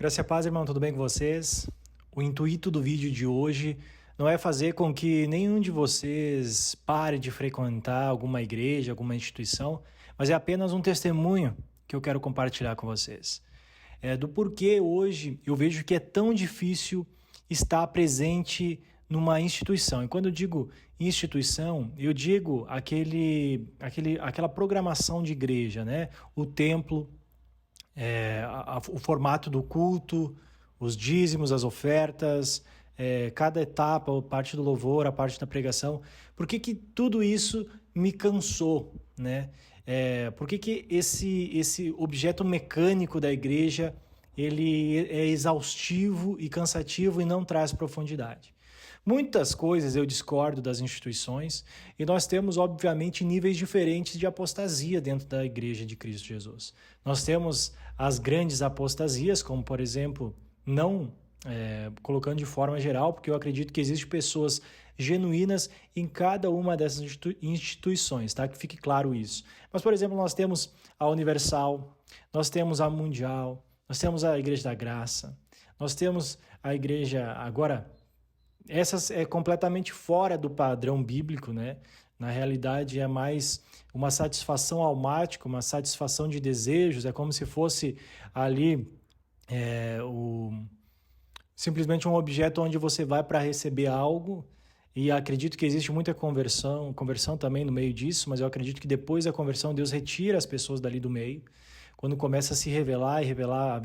Graça e paz, irmão, tudo bem com vocês? O intuito do vídeo de hoje não é fazer com que nenhum de vocês pare de frequentar alguma igreja, alguma instituição, mas é apenas um testemunho que eu quero compartilhar com vocês. Do porquê hoje eu vejo que é tão difícil estar presente numa instituição. E quando eu digo instituição, eu digo aquela programação de igreja, né? O templo, o formato do culto, os dízimos, as ofertas, cada etapa, a parte do louvor, a parte da pregação. Por que tudo isso me cansou, né? Por que esse objeto mecânico da igreja ele é exaustivo e cansativo e não traz profundidade? Muitas coisas eu discordo das instituições e nós temos, obviamente, níveis diferentes de apostasia dentro da Igreja de Cristo Jesus. Nós temos as grandes apostasias, como, por exemplo, não colocando de forma geral, porque eu acredito que existem pessoas genuínas em cada uma dessas instituições, tá? Que fique claro isso. Mas, por exemplo, nós temos a Universal, nós temos a Mundial, nós temos a Igreja da Graça, nós temos a Igreja agora. Essas é completamente fora do padrão bíblico, né? Na realidade, é mais uma satisfação almática, uma satisfação de desejos, é como se fosse ali simplesmente um objeto onde você vai para receber algo, e acredito que existe muita conversão também no meio disso, mas eu acredito que depois da conversão Deus retira as pessoas dali do meio, quando começa a se revelar e revelar o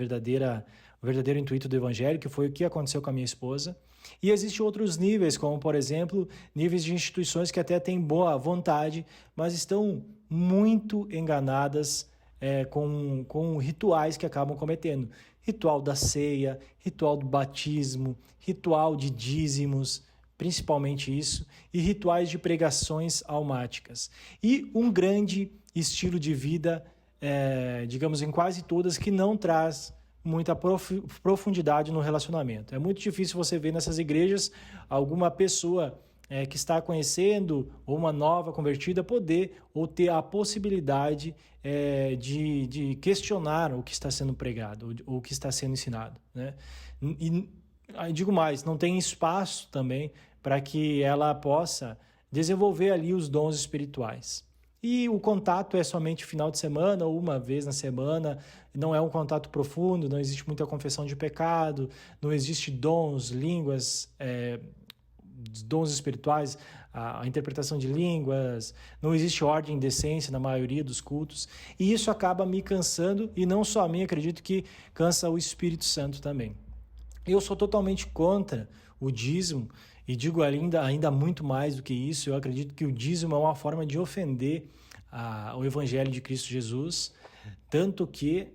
verdadeiro intuito do evangelho, que foi o que aconteceu com a minha esposa. E existem outros níveis, como, por exemplo, níveis de instituições que até têm boa vontade, mas estão muito enganadas com rituais que acabam cometendo. Ritual da ceia, ritual do batismo, ritual de dízimos, principalmente isso, e rituais de pregações almáticas. E um grande estilo de vida, digamos, em quase todas, que não traz muita profundidade no relacionamento. É muito difícil você ver nessas igrejas alguma pessoa que está conhecendo ou uma nova convertida poder ou ter a possibilidade de questionar o que está sendo pregado ou o que está sendo ensinado, né? E digo mais, não tem espaço também para que ela possa desenvolver ali os dons espirituais. E o contato é somente final de semana ou uma vez na semana, não é um contato profundo, não existe muita confessão de pecado, não existe dons, línguas, dons espirituais, a interpretação de línguas, não existe ordem e decência na maioria dos cultos, e isso acaba me cansando, e não só a mim, acredito que cansa o Espírito Santo também. Eu sou totalmente contra o dízimo e digo ainda muito mais do que isso. Eu acredito que o dízimo é uma forma de ofender o Evangelho de Cristo Jesus, tanto que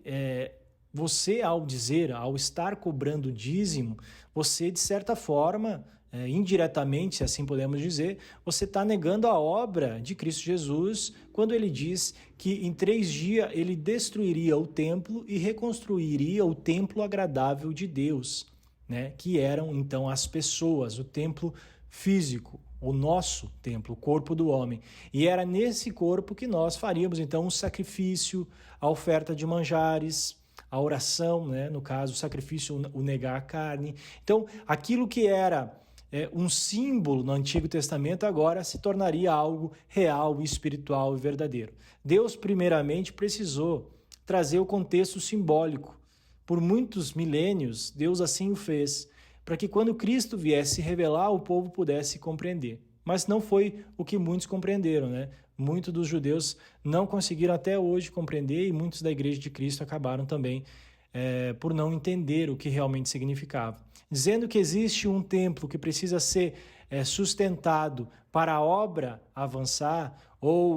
você, ao estar cobrando dízimo, você, de certa forma, indiretamente, se assim podemos dizer, você está negando a obra de Cristo Jesus quando ele diz que em 3 dias ele destruiria o templo e reconstruiria o templo agradável de Deus, né? Que eram então as pessoas, o templo físico, o nosso templo, o corpo do homem. E era nesse corpo que nós faríamos então um sacrifício, a oferta de manjares, a oração, né? No caso, o sacrifício, o negar a carne. Então, aquilo que era um símbolo no Antigo Testamento agora se tornaria algo real, espiritual e verdadeiro. Deus, primeiramente, precisou trazer o contexto simbólico. Por muitos milênios, Deus assim o fez, para que quando Cristo viesse se revelar, o povo pudesse compreender. Mas não foi o que muitos compreenderam, né? Muitos dos judeus não conseguiram até hoje compreender e muitos da Igreja de Cristo acabaram também por não entender o que realmente significava. Dizendo que existe um templo que precisa ser sustentado para a obra avançar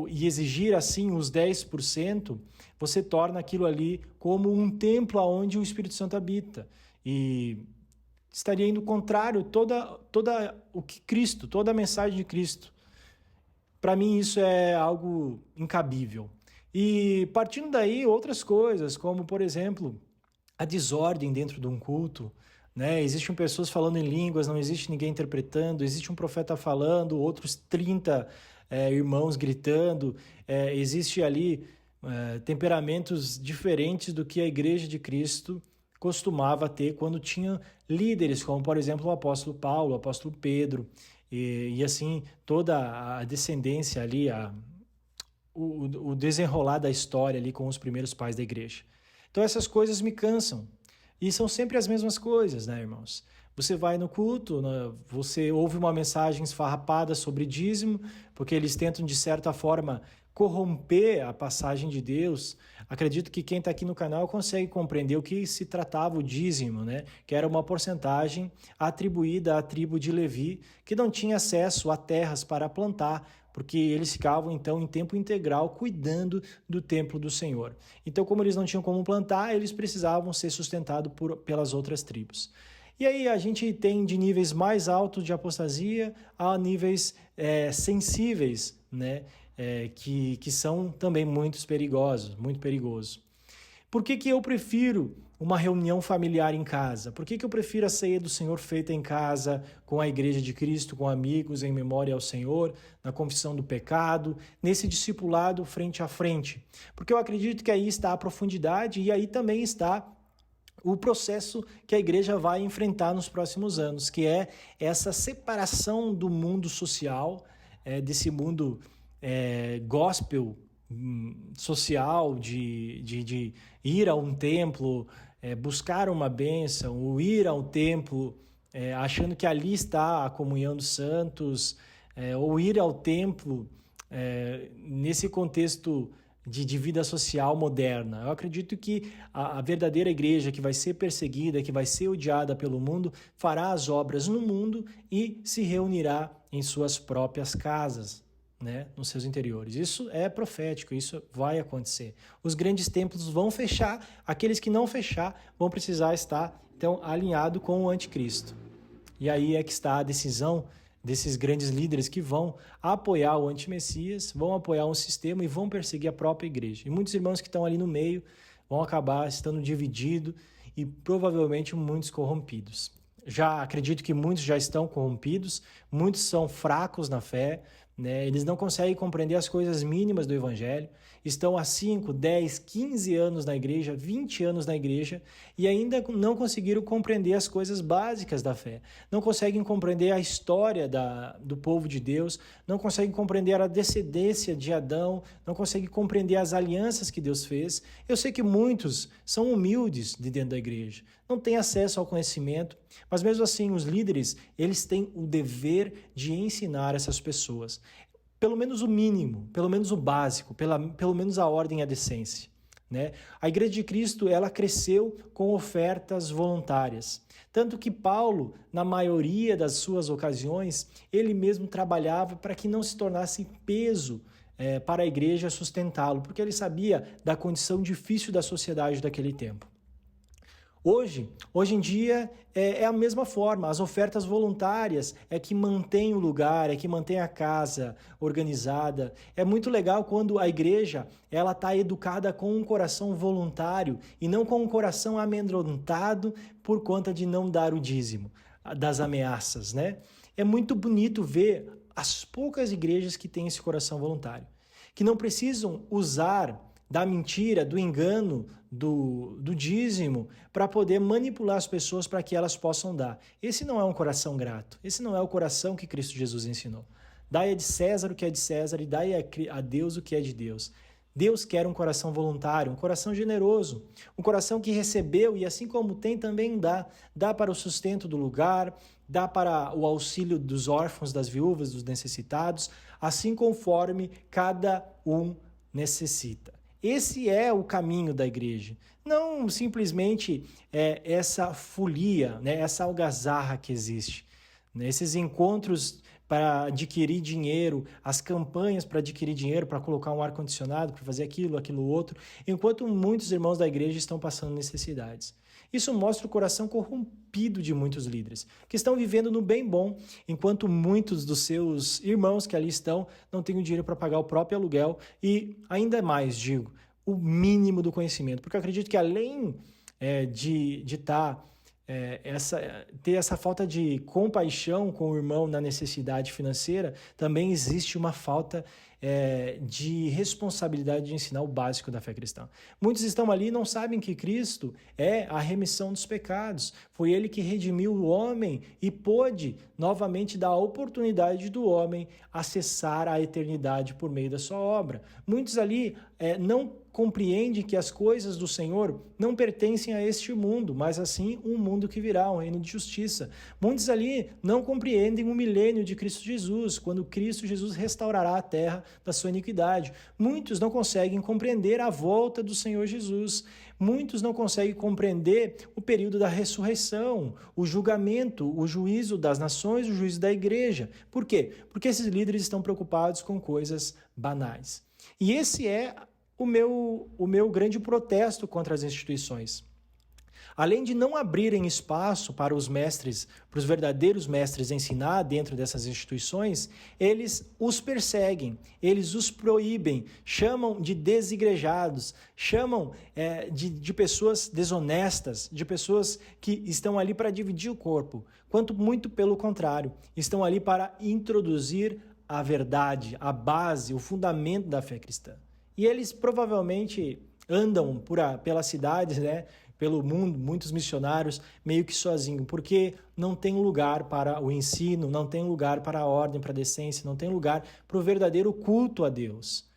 e exigir assim os 10%, você torna aquilo ali como um templo onde o Espírito Santo habita. E estaria indo contrário toda a mensagem de Cristo. Para mim isso é algo incabível. E partindo daí, outras coisas, como por exemplo, a desordem dentro de um culto, né? Existem pessoas falando em línguas, não existe ninguém interpretando, existe um profeta falando, outros 30 irmãos gritando, existe ali temperamentos diferentes do que a Igreja de Cristo costumava ter quando tinha líderes, como por exemplo o apóstolo Paulo, o apóstolo Pedro, e assim toda a descendência ali, o desenrolar da história ali com os primeiros pais da igreja. Então essas coisas me cansam. E são sempre as mesmas coisas, né, irmãos? Você vai no culto, né, você ouve uma mensagem esfarrapada sobre dízimo, porque eles tentam, de certa forma, corromper a passagem de Deus. Acredito que quem está aqui no canal consegue compreender o que se tratava o dízimo, né? Que era uma porcentagem atribuída à tribo de Levi, que não tinha acesso a terras para plantar, porque eles ficavam, então, em tempo integral cuidando do templo do Senhor. Então, como eles não tinham como plantar, eles precisavam ser sustentados pelas outras tribos. E aí a gente tem de níveis mais altos de apostasia a níveis sensíveis, né? Que são também muito perigosos. Por que eu prefiro uma reunião familiar em casa? Por que eu prefiro a ceia do Senhor feita em casa, com a Igreja de Cristo, com amigos, em memória ao Senhor, na confissão do pecado, nesse discipulado frente a frente? Porque eu acredito que aí está a profundidade e aí também está o processo que a igreja vai enfrentar nos próximos anos, que é essa separação do mundo social, desse mundo gospel social, de ir a um templo, buscar uma bênção, ou ir ao templo achando que ali está a comunhão dos santos, ou ir ao templo nesse contexto de vida social moderna. Eu acredito que a verdadeira igreja que vai ser perseguida, que vai ser odiada pelo mundo, fará as obras no mundo e se reunirá em suas próprias casas, né, nos seus interiores. Isso é profético, isso vai acontecer. Os grandes templos vão fechar, aqueles que não fechar vão precisar estar, então, alinhado com o anticristo. E aí é que está a decisão desses grandes líderes que vão apoiar o antimessias, vão apoiar um sistema e vão perseguir a própria igreja. E muitos irmãos que estão ali no meio vão acabar estando divididos e provavelmente muitos corrompidos. Já acredito que muitos já estão corrompidos, muitos são fracos na fé, né? Eles não conseguem compreender as coisas mínimas do evangelho, estão há 5, 10, 15 anos na igreja, 20 anos na igreja e ainda não conseguiram compreender as coisas básicas da fé, não conseguem compreender a história do povo de Deus, não conseguem compreender a descendência de Adão, não conseguem compreender as alianças que Deus fez. Eu sei que muitos são humildes de dentro da igreja, não têm acesso ao conhecimento, mas mesmo assim os líderes, eles têm o dever de ensinar essas pessoas. Pelo menos o mínimo, pelo menos o básico, pelo menos a ordem e a decência, né? A Igreja de Cristo, ela cresceu com ofertas voluntárias. Tanto que Paulo, na maioria das suas ocasiões, ele mesmo trabalhava para que não se tornasse peso para a igreja sustentá-lo, porque ele sabia da condição difícil da sociedade daquele tempo. Hoje em dia, é a mesma forma. As ofertas voluntárias é que mantém o lugar, é que mantém a casa organizada. É muito legal quando a igreja ela está educada com um coração voluntário e não com um coração amedrontado por conta de não dar o dízimo, das ameaças, né? É muito bonito ver as poucas igrejas que têm esse coração voluntário, que não precisam usar da mentira, do engano, do dízimo, para poder manipular as pessoas para que elas possam dar. Esse não é um coração grato, esse não é o coração que Cristo Jesus ensinou. Dai a de César o que é de César e dai a Deus o que é de Deus. Deus quer um coração voluntário, um coração generoso, um coração que recebeu e assim como tem também dá para o sustento do lugar, dá para o auxílio dos órfãos, das viúvas, dos necessitados, assim conforme cada um necessita. Esse é o caminho da igreja, não simplesmente essa folia, né, essa algazarra que existe, né, esses encontros para adquirir dinheiro, as campanhas para adquirir dinheiro, para colocar um ar-condicionado, para fazer aquilo outro, enquanto muitos irmãos da igreja estão passando necessidades. Isso mostra o coração corrompido de muitos líderes, que estão vivendo no bem bom, enquanto muitos dos seus irmãos que ali estão não têm o dinheiro para pagar o próprio aluguel e, ainda mais, digo, o mínimo do conhecimento. Porque eu acredito que além de estar ter essa falta de compaixão com o irmão na necessidade financeira, também existe uma falta de responsabilidade de ensinar o básico da fé cristã. Muitos estão ali e não sabem que Cristo é a remissão dos pecados. Foi Ele que redimiu o homem e pôde novamente dar a oportunidade do homem acessar a eternidade por meio da sua obra. Muitos ali não compreendem que as coisas do Senhor não pertencem a este mundo, mas assim um mundo que virá, um reino de justiça. Muitos ali não compreendem o milênio de Cristo Jesus, quando Cristo Jesus restaurará a terra da sua iniquidade. Muitos não conseguem compreender a volta do Senhor Jesus. Muitos não conseguem compreender o período da ressurreição, o julgamento, o juízo das nações, o juízo da igreja. Por quê? Porque esses líderes estão preocupados com coisas banais. E esse é o meu grande protesto contra as instituições. Além de não abrirem espaço para os mestres, para os verdadeiros mestres ensinar dentro dessas instituições, eles os perseguem, eles os proíbem, chamam de desigrejados, chamam de pessoas desonestas, de pessoas que estão ali para dividir o corpo, quanto muito pelo contrário, estão ali para introduzir a verdade, a base, o fundamento da fé cristã. E eles provavelmente andam pela cidade, pelo mundo, muitos missionários, meio que sozinhos, porque não tem lugar para o ensino, não tem lugar para a ordem, para a decência, não tem lugar para o verdadeiro culto a Deus.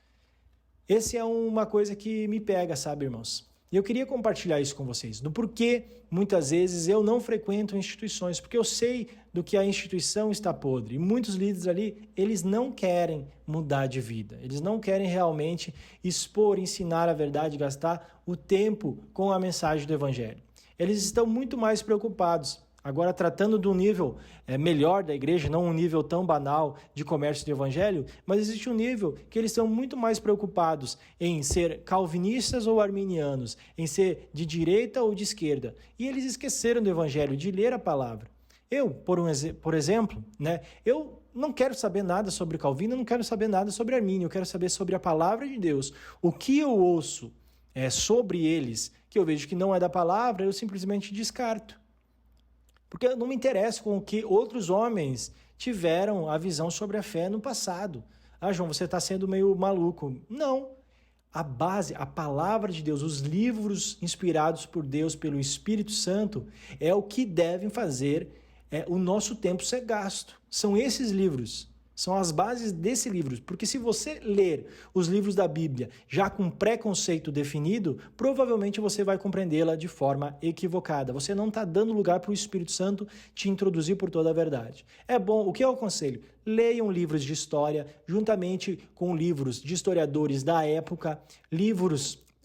Essa é uma coisa que me pega, sabe, irmãos? E eu queria compartilhar isso com vocês, do porquê muitas vezes eu não frequento instituições, porque eu sei do que a instituição está podre. E muitos líderes ali, eles não querem mudar de vida, eles não querem realmente expor, ensinar a verdade, gastar o tempo com a mensagem do Evangelho. Eles estão muito mais preocupados. Agora, tratando do nível melhor da igreja, não um nível tão banal de comércio de evangelho, mas existe um nível que eles estão muito mais preocupados em ser calvinistas ou arminianos, em ser de direita ou de esquerda. E eles esqueceram do evangelho, de ler a palavra. Eu, por exemplo, eu não quero saber nada sobre Calvino, eu não quero saber nada sobre Armínio, eu quero saber sobre a palavra de Deus. O que eu ouço sobre eles, que eu vejo que não é da palavra, eu simplesmente descarto. Porque eu não me interesso com o que outros homens tiveram a visão sobre a fé no passado. Ah, João, você está sendo meio maluco. Não. A base, a palavra de Deus, os livros inspirados por Deus, pelo Espírito Santo, é o que devem fazer o nosso tempo ser gasto. São esses livros. São as bases desse livro, porque se você ler os livros da Bíblia já com preconceito definido, provavelmente você vai compreendê-la de forma equivocada. Você não está dando lugar para o Espírito Santo te introduzir por toda a verdade. É bom, o que eu aconselho? Leiam livros de história, juntamente com livros de historiadores da época,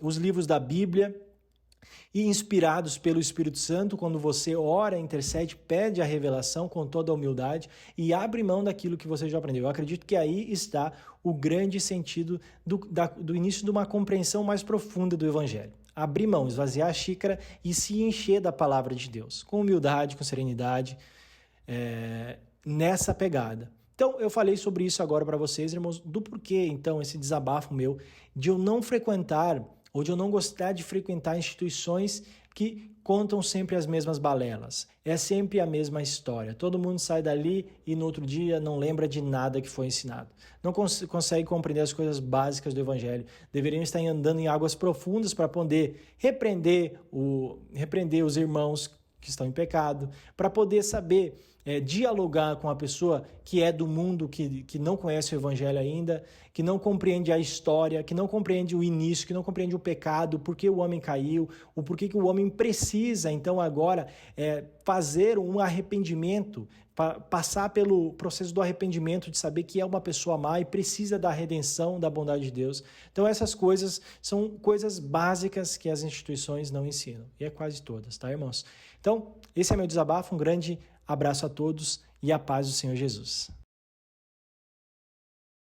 os livros da Bíblia, e inspirados pelo Espírito Santo, quando você ora, intercede, pede a revelação com toda a humildade e abre mão daquilo que você já aprendeu. Eu acredito que aí está o grande sentido do início de uma compreensão mais profunda do Evangelho. Abrir mão, esvaziar a xícara e se encher da palavra de Deus, com humildade, com serenidade, nessa pegada. Então, eu falei sobre isso agora para vocês, irmãos, do porquê, então, esse desabafo meu de eu não frequentar ou de eu não gostar de frequentar instituições que contam sempre as mesmas balelas. É sempre a mesma história. Todo mundo sai dali e no outro dia não lembra de nada que foi ensinado. Não consegue compreender as coisas básicas do Evangelho. Deveriam estar andando em águas profundas para poder repreender os irmãos que estão em pecado, para poder saber dialogar com a pessoa que é do mundo, que não conhece o Evangelho ainda, que não compreende a história, que não compreende o início, que não compreende o pecado, por que o homem caiu, o porquê que o homem precisa, então, agora, fazer um arrependimento, passar pelo processo do arrependimento, de saber que é uma pessoa má e precisa da redenção, da bondade de Deus. Então, essas coisas são coisas básicas que as instituições não ensinam, e é quase todas, tá, irmãos? Então, esse é meu desabafo, um grande abraço a todos e a paz do Senhor Jesus.